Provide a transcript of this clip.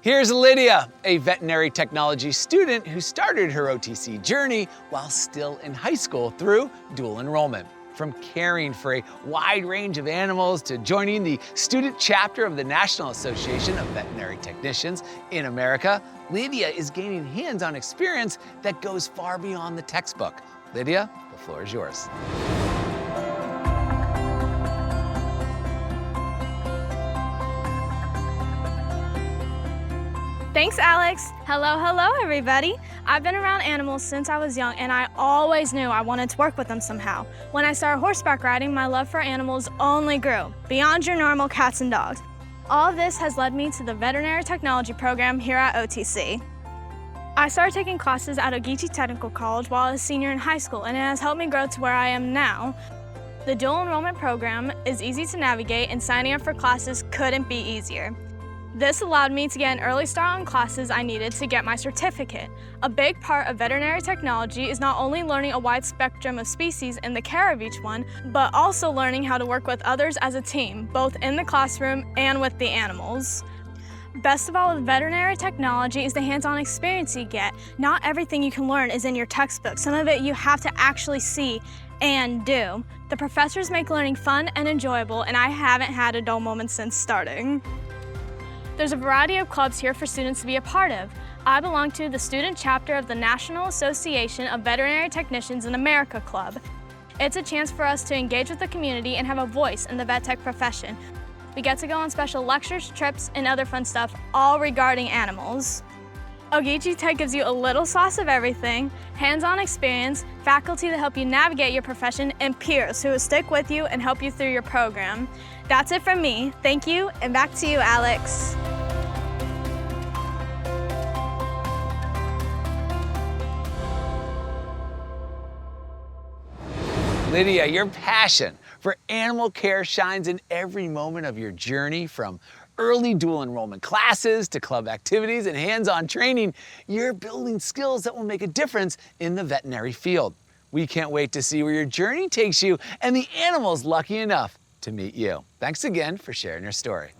Here's Lydia, a veterinary technology student who started her OTC journey while still in high school through dual enrollment. From caring for a wide range of animals to joining the student chapter of the National Association of Veterinary Technicians in America, Lydia is gaining hands-on experience that goes far beyond the textbook. Lydia, the floor is yours. Thanks, Alex. Hello, everybody. I've been around animals since I was young, and I always knew I wanted to work with them somehow. When I started horseback riding, my love for animals only grew, beyond your normal cats and dogs. All of this has led me to the veterinary technology program here at OTC. I started taking classes at Ogeechee Technical College while I was a senior in high school, and it has helped me grow to where I am now. The dual enrollment program is easy to navigate, and signing up for classes couldn't be easier. This allowed me to get an early start on classes I needed to get my certificate. A big part of veterinary technology is not only learning a wide spectrum of species and the care of each one, but also learning how to work with others as a team, both in the classroom and with the animals. Best of all with veterinary technology is the hands-on experience you get. Not everything you can learn is in your textbook. Some of it you have to actually see and do. The professors make learning fun and enjoyable, and I haven't had a dull moment since starting. There's a variety of clubs here for students to be a part of. I belong to the student chapter of the National Association of Veterinary Technicians in America Club. It's a chance for us to engage with the community and have a voice in the vet tech profession. We get to go on special lectures, trips, and other fun stuff, all regarding animals. Ogeechee Tech gives you a little sauce of everything, hands-on experience, faculty to help you navigate your profession, and peers who will stick with you and help you through your program. That's it from me. Thank you, and back to you, Alex. Lydia, your passion for animal care shines in every moment of your journey. From early dual enrollment classes to club activities and hands-on training, you're building skills that will make a difference in the veterinary field. We can't wait to see where your journey takes you and the animals lucky enough to meet you. Thanks again for sharing your story.